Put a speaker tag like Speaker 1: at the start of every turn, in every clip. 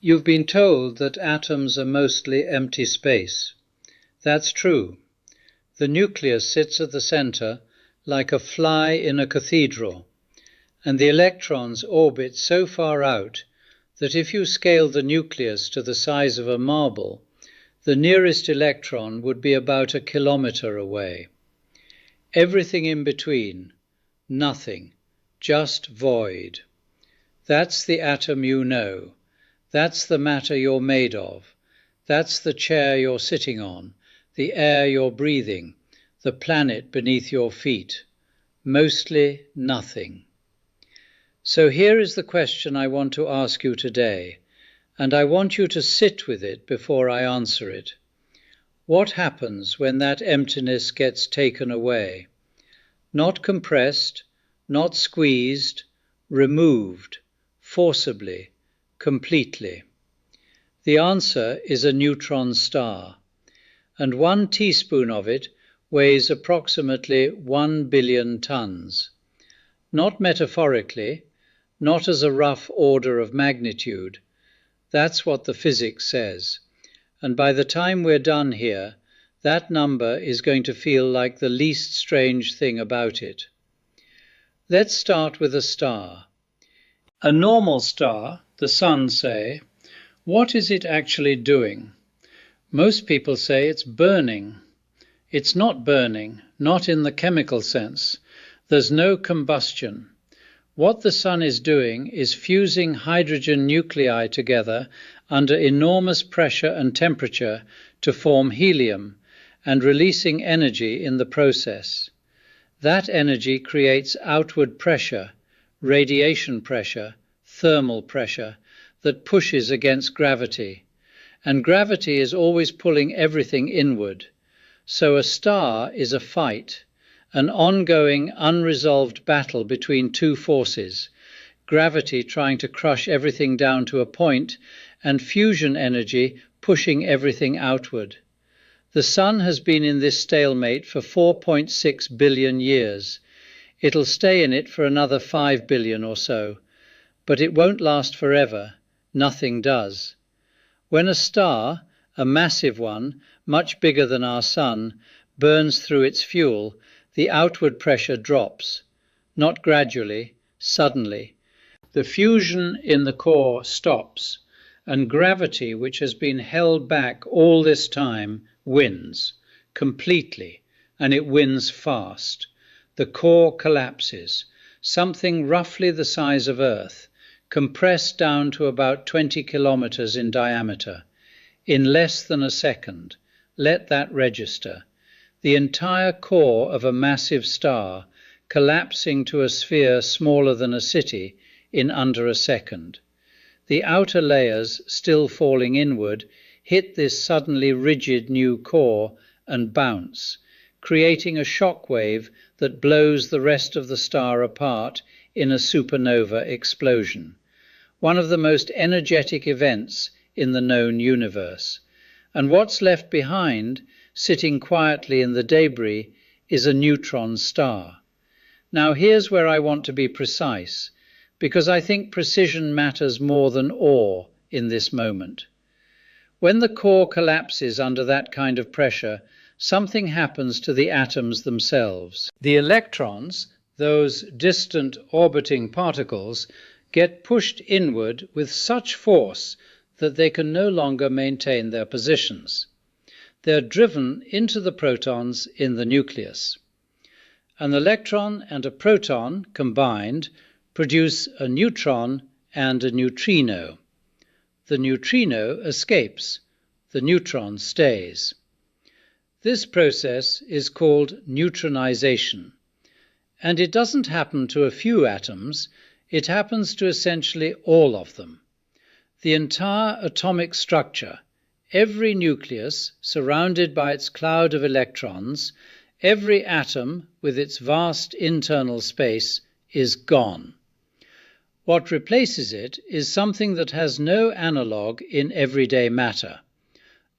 Speaker 1: You've been told that atoms are mostly empty space. That's true. The nucleus sits at the center like a fly in a cathedral, and the electrons orbit so far out that if you scale the nucleus to the size of a marble, the nearest electron would be about a kilometer away. Everything in between, nothing, just void. That's the atom you know. That's the matter you're made of. That's the chair you're sitting on, the air you're breathing, the planet beneath your feet. Mostly nothing. So here is the question I want to ask you today, and I want you to sit with it before I answer it. What happens when that emptiness gets taken away? Not compressed, not squeezed, removed, forcibly, completely. The answer is a neutron star, and 1 teaspoon of it weighs approximately 1 billion tons. Not metaphorically, not as a rough order of magnitude. That's what the physics says. And by the time we're done here, that number is going to feel like the least strange thing about it. Let's start with a star. A normal star, the sun, say, what is it actually doing? Most people say it's burning. It's not burning, not in the chemical sense. There's no combustion. What the sun is doing is fusing hydrogen nuclei together under enormous pressure and temperature to form helium and releasing energy in the process. That energy creates outward pressure, radiation pressure, thermal pressure that pushes against gravity. And gravity is always pulling everything inward. So a star is a fight, an ongoing, unresolved battle between two forces, gravity trying to crush everything down to a point, and fusion energy pushing everything outward. The sun has been in this stalemate for 4.6 billion years. It'll stay in it for another 5 billion or so, but it won't last forever. Nothing does. When a star, a massive one, much bigger than our sun, burns through its fuel, the outward pressure drops, not gradually, suddenly. The fusion in the core stops, and gravity, which has been held back all this time, wins completely, and it wins fast. The core collapses, something roughly the size of Earth, compressed down to about 20 kilometers in diameter, in less than a second. Let that register. The entire core of a massive star collapsing to a sphere smaller than a city in under a second. The outer layers, still falling inward, hit this suddenly rigid new core and bounce, creating a shock wave that blows the rest of the star apart in a supernova explosion, one of the most energetic events in the known universe. And what's left behind, sitting quietly in the debris, is a neutron star. Now here's where I want to be precise, because I think precision matters more than awe in this moment. When the core collapses under that kind of pressure, something happens to the atoms themselves. The electrons, those distant orbiting particles, get pushed inward with such force that they can no longer maintain their positions. They're driven into the protons in the nucleus. An electron and a proton combined produce a neutron and a neutrino. The neutrino escapes, the neutron stays. This process is called neutronization, and it doesn't happen to a few atoms, it happens to essentially all of them. The entire atomic structure, every nucleus surrounded by its cloud of electrons, every atom with its vast internal space is gone. What replaces it is something that has no analogue in everyday matter.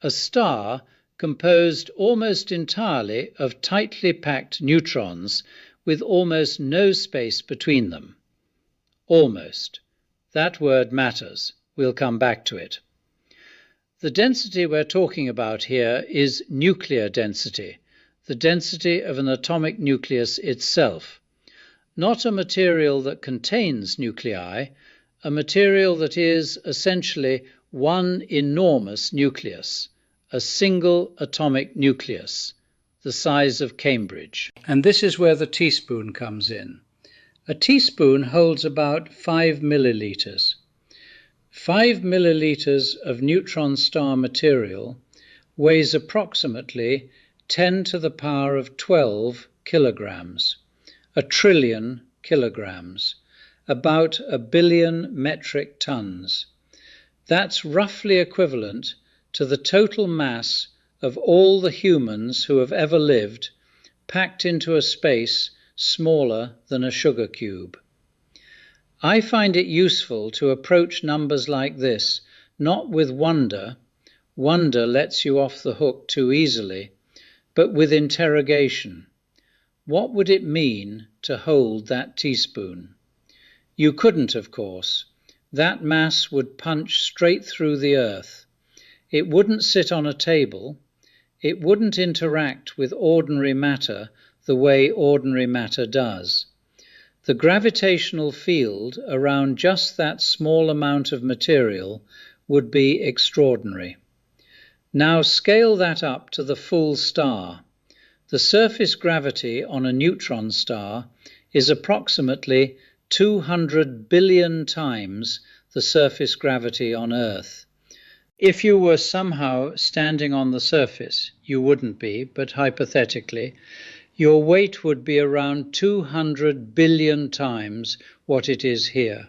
Speaker 1: A star composed almost entirely of tightly packed neutrons with almost no space between them. Almost. That word matters. We'll come back to it. The density we're talking about here is nuclear density, the density of an atomic nucleus itself, not a material that contains nuclei, a material that is essentially one enormous nucleus, a single atomic nucleus, the size of Cambridge. And this is where the teaspoon comes in. A teaspoon holds about 5 milliliters. 5 milliliters of neutron star material weighs approximately 10 to the power of 12 kilograms, a trillion kilograms, about 1 billion metric tons. That's roughly equivalent to the total mass of all the humans who have ever lived, packed into a space smaller than a sugar cube. I find it useful to approach numbers like this not with wonder, wonder lets you off the hook too easily, but with interrogation. What would it mean to hold that teaspoon? You couldn't, of course. That mass would punch straight through the earth. It wouldn't sit on a table. It wouldn't interact with ordinary matter the way ordinary matter does. The gravitational field around just that small amount of material would be extraordinary. Now scale that up to the full star. The surface gravity on a neutron star is approximately 200 billion times the surface gravity on Earth. If you were somehow standing on the surface, you wouldn't be, but hypothetically, your weight would be around 200 billion times what it is here.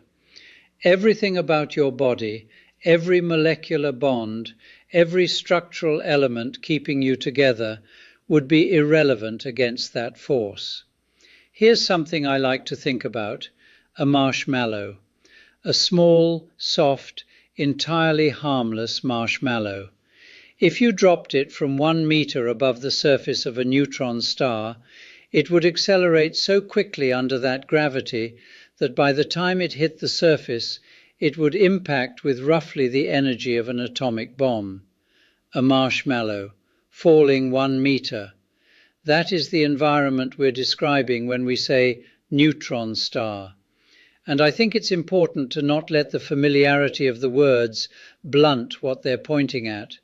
Speaker 1: Everything about your body, every molecular bond, every structural element keeping you together would be irrelevant against that force. Here's something I like to think about: a marshmallow. A small, soft, entirely harmless marshmallow. If you dropped it from 1 meter above the surface of a neutron star, it would accelerate so quickly under that gravity that by the time it hit the surface, it would impact with roughly the energy of an atomic bomb. A marshmallow, falling 1 meter. That is the environment we're describing when we say neutron star. And I think it's important to not let the familiarity of the words blunt what they're pointing at.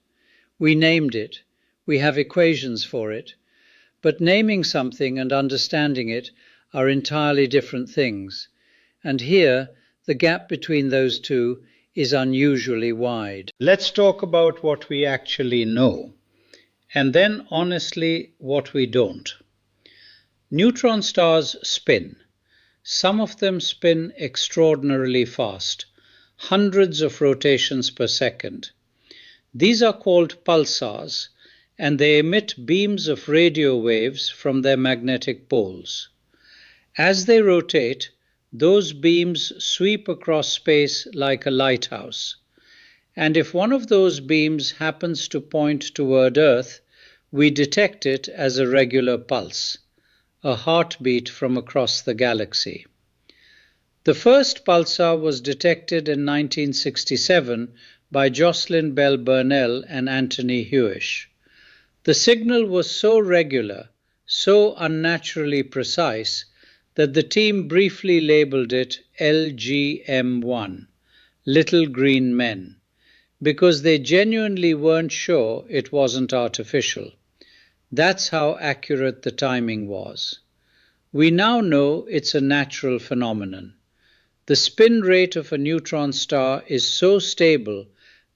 Speaker 1: We named it, we have equations for it, but naming something and understanding it are entirely different things. And here, the gap between those two is unusually wide. Let's talk about what we actually know, and then honestly what we don't. Neutron stars spin. Some of them spin extraordinarily fast, hundreds of rotations per second. These are called pulsars, and they emit beams of radio waves from their magnetic poles. As they rotate, those beams sweep across space like a lighthouse. And if one of those beams happens to point toward Earth, we detect it as a regular pulse, a heartbeat from across the galaxy. The first pulsar was detected in 1967 by Jocelyn Bell Burnell and Anthony Hewish. The signal was so regular, so unnaturally precise, that the team briefly labeled it LGM1, Little Green Men, because they genuinely weren't sure it wasn't artificial. That's how accurate the timing was. We now know it's a natural phenomenon. The spin rate of a neutron star is so stable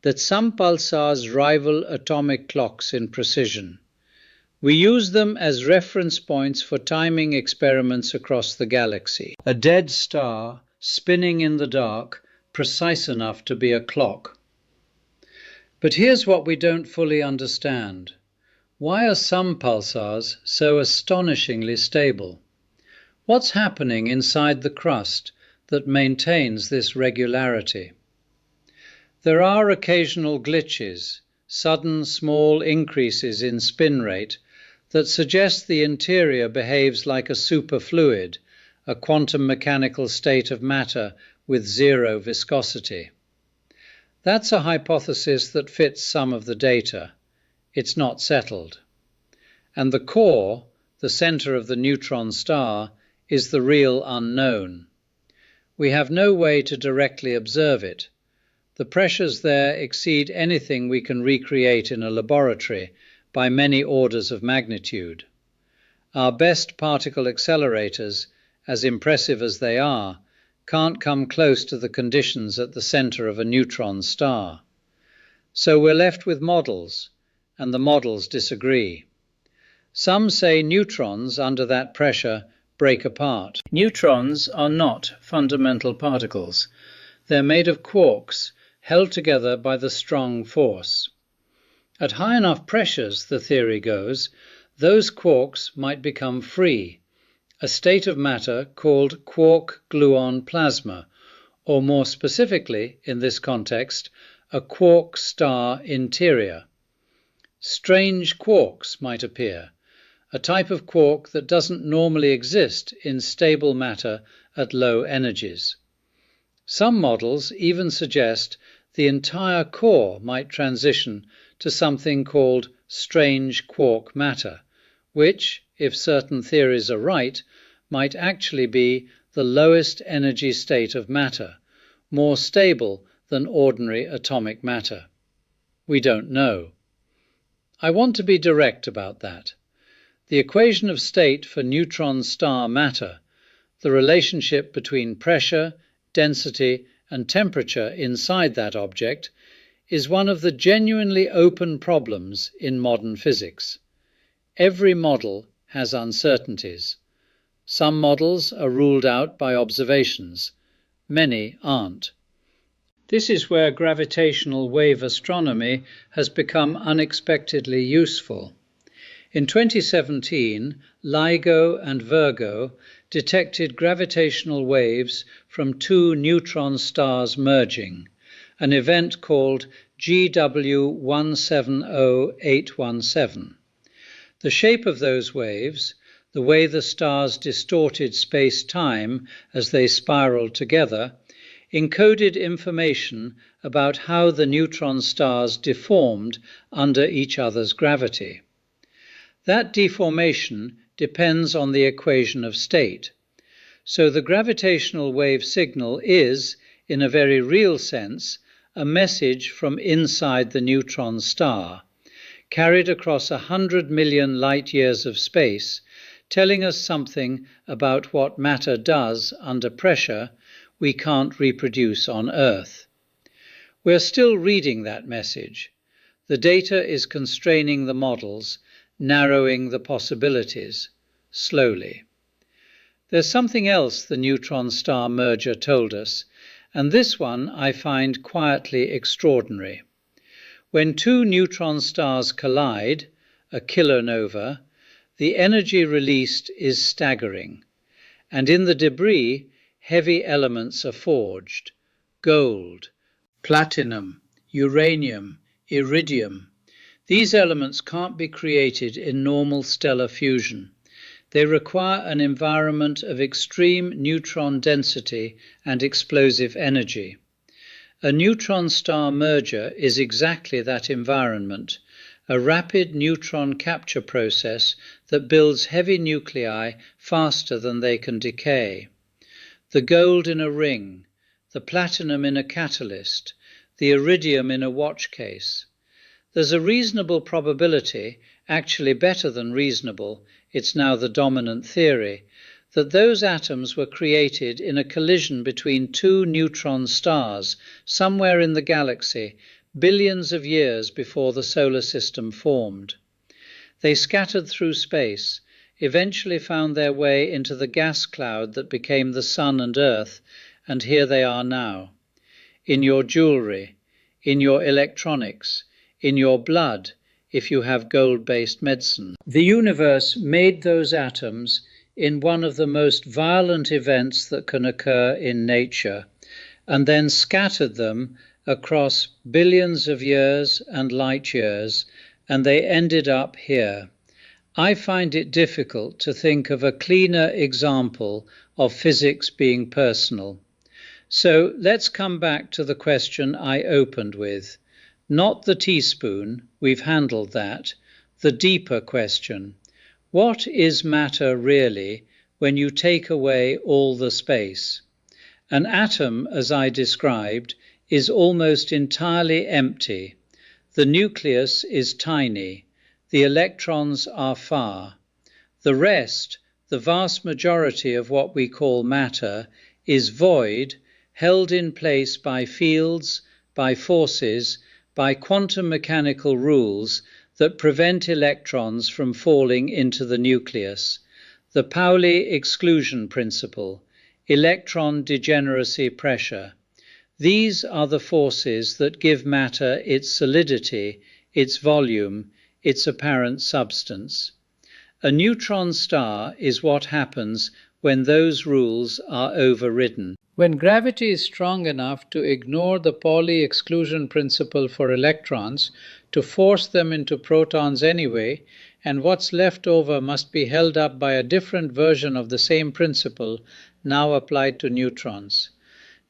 Speaker 1: that some pulsars rival atomic clocks in precision. We use them as reference points for timing experiments across the galaxy. A dead star spinning in the dark, precise enough to be a clock. But here's what we don't fully understand. Why are some pulsars so astonishingly stable? What's happening inside the crust that maintains this regularity? There are occasional glitches, sudden small increases in spin rate that suggest the interior behaves like a superfluid, a quantum mechanical state of matter with zero viscosity. That's a hypothesis that fits some of the data. It's not settled. And the core, the center of the neutron star, is the real unknown. We have no way to directly observe it. The pressures there exceed anything we can recreate in a laboratory by many orders of magnitude. Our best particle accelerators, as impressive as they are, can't come close to the conditions at the center of a neutron star. So we're left with models, and the models disagree. Some say neutrons under that pressure break apart. Neutrons are not fundamental particles. They're made of quarks held together by the strong force. At high enough pressures, the theory goes, those quarks might become free, a state of matter called quark-gluon plasma, or more specifically, in this context, a quark star interior. Strange quarks might appear, a type of quark that doesn't normally exist in stable matter at low energies. Some models even suggest the entire core might transition to something called strange quark matter, which, if certain theories are right, might actually be the lowest energy state of matter, more stable than ordinary atomic matter. We don't know. I want to be direct about that. The equation of state for neutron star matter, the relationship between pressure, density, and temperature inside that object, is one of the genuinely open problems in modern physics. Every model has uncertainties. Some models are ruled out by observations. Many aren't. This is where gravitational wave astronomy has become unexpectedly useful. In 2017, LIGO and Virgo detected gravitational waves from two neutron stars merging, an event called GW170817. The shape of those waves, the way the stars distorted space-time as they spiraled together, encoded information about how the neutron stars deformed under each other's gravity. That deformation depends on the equation of state. So the gravitational wave signal is, in a very real sense, a message from inside the neutron star, carried across 100 million light-years of space, telling us something about what matter does under pressure we can't reproduce on Earth. We're still reading that message. The data is constraining the models, narrowing the possibilities, slowly. There's something else the neutron star merger told us, and this one I find quietly extraordinary. When two neutron stars collide, a kilonova, the energy released is staggering, and in the debris, heavy elements are forged: gold, platinum, uranium, iridium. These elements can't be created in normal stellar fusion. They require an environment of extreme neutron density and explosive energy. A neutron star merger is exactly that environment, a rapid neutron capture process that builds heavy nuclei faster than they can decay. The gold in a ring, the platinum in a catalyst, the iridium in a watch case. There's a reasonable probability, actually better than reasonable, it's now the dominant theory, that those atoms were created in a collision between two neutron stars somewhere in the galaxy, billions of years before the solar system formed. They scattered through space, eventually found their way into the gas cloud that became the Sun and Earth, and here they are now. In your jewelry, in your electronics, in your blood, if you have gold-based medicine. The universe made those atoms in one of the most violent events that can occur in nature, and then scattered them across billions of years and light years, and they ended up here. I find it difficult to think of a cleaner example of physics being personal. So let's come back to the question I opened with. Not the teaspoon, we've handled that. The deeper question. What is matter really when you take away all the space? An atom, as I described, is almost entirely empty. The nucleus is tiny. The electrons are far. The rest, the vast majority of what we call matter, is void, held in place by fields, by forces, by quantum mechanical rules that prevent electrons from falling into the nucleus. The Pauli exclusion principle, electron degeneracy pressure. These are the forces that give matter its solidity, its volume, its apparent substance. A neutron star is what happens when those rules are overridden. When gravity is strong enough to ignore the Pauli exclusion principle for electrons, to force them into protons anyway, and what's left over must be held up by a different version of the same principle, now applied to neutrons.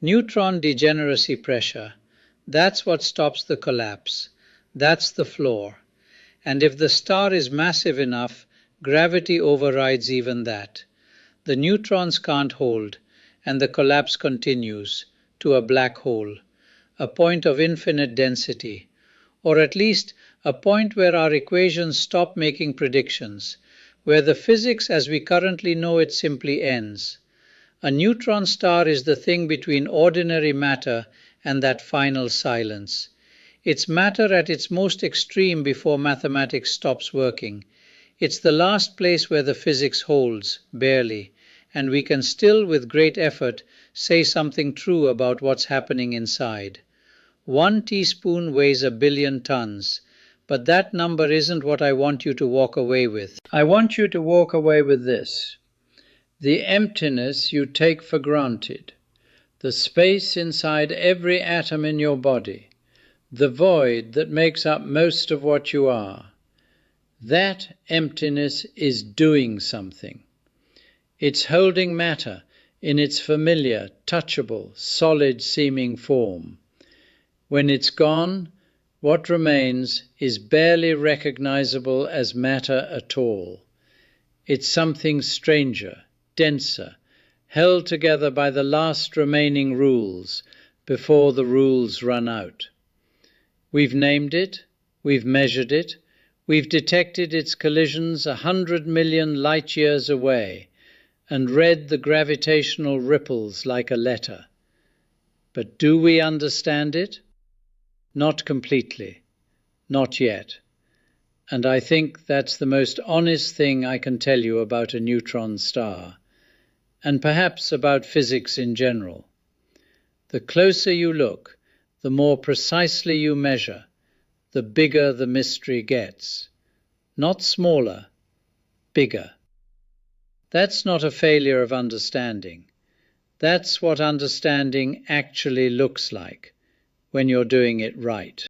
Speaker 1: Neutron degeneracy pressure, that's what stops the collapse. That's the floor. And if the star is massive enough, gravity overrides even that. The neutrons can't hold, and the collapse continues to a black hole, a point of infinite density, or at least a point where our equations stop making predictions, where the physics as we currently know it simply ends. A neutron star is the thing between ordinary matter and that final silence. It's matter at its most extreme before mathematics stops working. It's the last place where the physics holds, barely, and we can still, with great effort, say something true about what's happening inside. 1 teaspoon weighs 1 billion tons, but that number isn't what I want you to walk away with. I want you to walk away with this. The emptiness you take for granted, the space inside every atom in your body, the void that makes up most of what you are. That emptiness is doing something. It's holding matter in its familiar, touchable, solid-seeming form. When it's gone, what remains is barely recognizable as matter at all. It's something stranger, denser, held together by the last remaining rules before the rules run out. We've named it, we've measured it, we've detected its collisions 100 million light-years away and read the gravitational ripples like a letter. But do we understand it? Not completely, not yet. And I think that's the most honest thing I can tell you about a neutron star, and perhaps about physics in general. The closer you look, the more precisely you measure, the bigger the mystery gets. Not smaller, bigger. That's not a failure of understanding. That's what understanding actually looks like when you're doing it right.